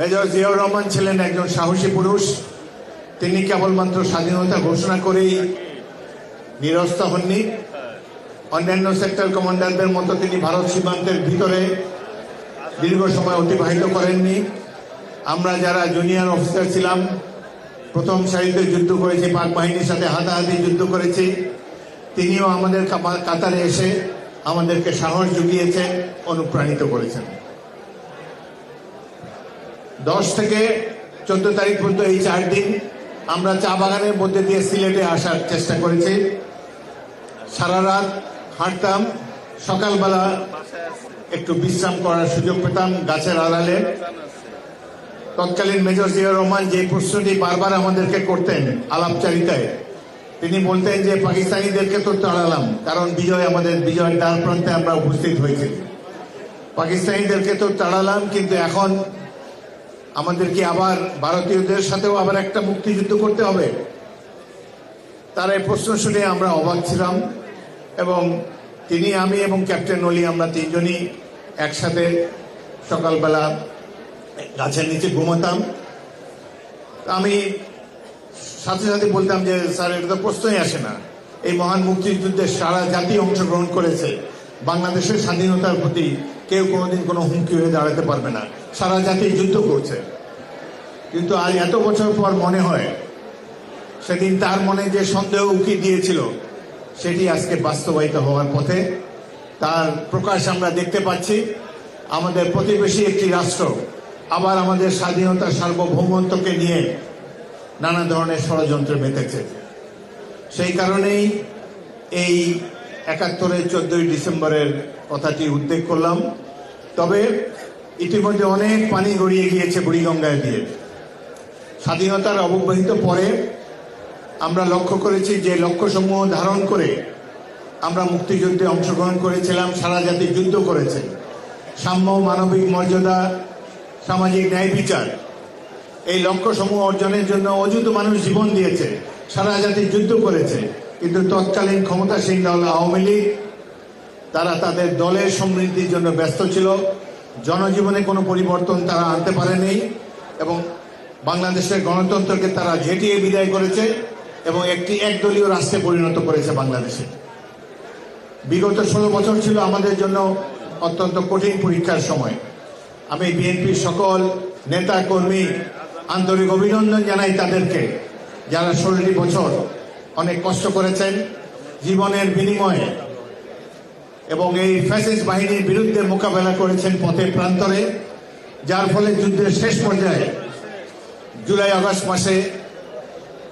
Major Ziaur Rahman ছিলেন একজন সাহসী পুরুষ। তিনি কেবলমাত্র স্বাধীনতা ঘোষণা করেই নিরস্ত হননি। অন্যান্য সেক্টর কমান্ডারদের মতো তিনি ভারত সীমান্তের ভিতরে দীর্ঘ সময় অতিবাহিত করেননি। আমরা যারা জুনিয়র অফিসার ছিলাম, প্রথম সারিতে যুদ্ধ করেছি, পাক বাহিনীর সাথে হাতাহাতি যুদ্ধ করেছি, তিনিও আমাদের কাতারে এসে আমাদেরকে সাহস জুগিয়েছেন, অনুপ্রাণিত করেছেন। 10 থেকে 14 তারিখ পর্যন্ত এই 4 দিন আমরা চা বাগানের মধ্যে দিয়ে সিলেটে আসার চেষ্টা করেছি। সারা রাত হাঁটতাম, সকালবেলা একটু বিশ্রাম করার সুযোগ পেতাম গাছের আড়ালে। তৎকালীন মেজর জিয়াউর রহমান যে প্রশ্নটি বারবার আমাদেরকে করতেন আলাপচারিতায়, তিনি বলতেন যে পাকিস্তানিদেরকে তো তাড়ালাম, কারণ বিজয়ের দ্বার প্রান্তে আমরা উপস্থিত হয়েছি। পাকিস্তানিদেরকে তো তাড়ালাম, কিন্তু এখন আমাদেরকে আবার ভারতীয়দের সাথেও আবার একটা মুক্তিযুদ্ধ করতে হবে। তার এই প্রশ্ন শুনে আমরা অবাক ছিলাম এবং তিনি, আমি এবং ক্যাপ্টেন অলি, আমরা তিনজনই একসাথে সকালবেলা গাছের নিচে ঘুমাতাম। আমি সাথে সাথে বলতাম যে স্যার, এটা তো প্রশ্নই আসে না, এই মহান মুক্তিযুদ্ধে সারা জাতি অংশগ্রহণ করেছে, বাংলাদেশের স্বাধীনতার প্রতি কেউ কোনোদিন কোনো হুমকি হয়ে দাঁড়াতে পারবে না, সারা জাতি যুদ্ধ করছে। কিন্তু আজ এত বছর পর মনে হয় সেদিন তার মনে যে সন্দেহ উকি দিয়েছিল সেটি আজকে বাস্তবায়িত হওয়ার পথে। তার প্রকাশ আমরা দেখতে পাচ্ছি। আমাদের প্রতিবেশী একটি রাষ্ট্র আবার আমাদের স্বাধীনতা সার্বভৌমত্বকে নিয়ে নানা ধরনের ষড়যন্ত্রে মেতেছে। সেই কারণেই এই 71-এর 14ই ডিসেম্বরের কথাটি উল্লেখ করলাম। তবে ইতিমধ্যে অনেক পানি গড়িয়ে গিয়েছে বুড়িগঙ্গায় দিয়ে। স্বাধীনতার অব্যবহিত পরে আমরা লক্ষ্য করেছি যে লক্ষ্যসমূহ ধারণ করে আমরা মুক্তিযুদ্ধে অংশগ্রহণ করেছিলাম, সারা জাতি যুদ্ধ করেছে। সাম্য, মানবিক মর্যাদা, সামাজিক ন্যায় বিচার, এই লক্ষ্যসমূহ অর্জনের জন্য অযুত মানুষ জীবন দিয়েছে, সারা জাতি যুদ্ধ করেছে। কিন্তু তৎকালীন ক্ষমতাসীন দল আওয়ামী লীগ, তারা তাদের দলের সমৃদ্ধির জন্য ব্যস্ত ছিল। জনজীবনে কোনো পরিবর্তন তারা আনতে পারেনি এবং বাংলাদেশের গণতন্ত্রকে তারা ঝেঁটিয়ে বিদায় করেছে এবং একটি একদলীয় রাষ্ট্রে পরিণত করেছে বাংলাদেশে। বিগত 16 বছর ছিল আমাদের জন্য অত্যন্ত কঠিন পরীক্ষার সময়। আমি বিএনপির সকল নেতা কর্মী আন্তরিক অভিনন্দন জানাই তাদেরকে, যারা 16টি বছর অনেক কষ্ট করেছেন জীবনের বিনিময়ে এবং এই ফ্যাসিস্ট বাহিনীর বিরুদ্ধে মোকাবেলা করেছেন পথে প্রান্তরে, যার ফলে যুদ্ধের শেষ পর্যায়ে জুলাই আগস্ট মাসে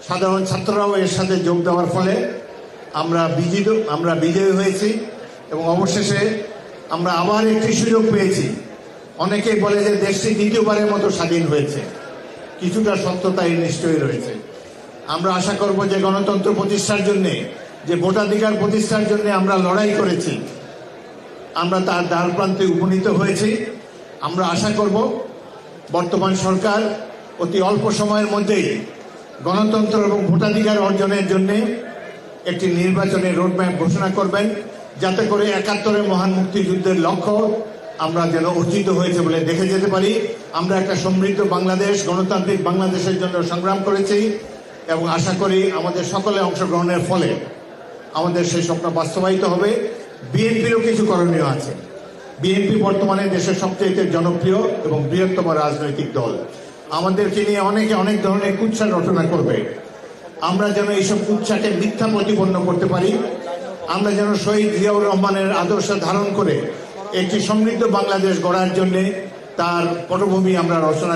সাধারণ ছাত্ররাও এর সাথে যোগ দেওয়ার ফলে আমরা বিজয়ী হয়েছি এবং অবশেষে আমরা আবার একটি সুযোগ পেয়েছি। অনেকেই বলে যে দেশটি দ্বিতীয়বারের মতো স্বাধীন হয়েছে, কিছুটা সত্যতা নিশ্চয়ই রয়েছে। আমরা আশা করব যে গণতন্ত্র প্রতিষ্ঠার জন্যে, যে ভোটাধিকার প্রতিষ্ঠার জন্য আমরা লড়াই করেছি, আমরা তার দ্বার প্রান্তে উপনীত হয়েছি। আমরা আশা করব বর্তমান সরকার অতি অল্প সময়ের মধ্যেই গণতন্ত্র এবং ভোটাধিকার অর্জনের জন্য একটি নির্বাচনের রোডম্যাপ ঘোষণা করবেন, যাতে করে 71-এর মহান মুক্তিযুদ্ধের লক্ষ্য আমরা যেন অর্জিত হয়েছে বলে দেখে যেতে পারি। আমরা একটা সমৃদ্ধ বাংলাদেশ, গণতান্ত্রিক বাংলাদেশের জন্য সংগ্রাম করেছি এবং আশা করি আমাদের সকলে অংশগ্রহণের ফলে আমাদের সেই স্বপ্ন বাস্তবায়িত হবে। বিএনপিরও কিছু করণীয় আছে। বিএনপি বর্তমানে দেশের সবচেয়ে জনপ্রিয় এবং বৃহত্তম রাজনৈতিক দল। আমাদেরকে নিয়ে অনেকে অনেক ধরনের কুৎসা রচনা করবে। আমরা যেন এইসব কুৎসাকে মিথ্যা প্রতিপন্ন করতে পারি। আমরা যেন শহীদ জিয়াউর রহমানের আদর্শ ধারণ করে একটি সমৃদ্ধ বাংলাদেশ গড়ার জন্য তার পটভূমি আমরা রচনা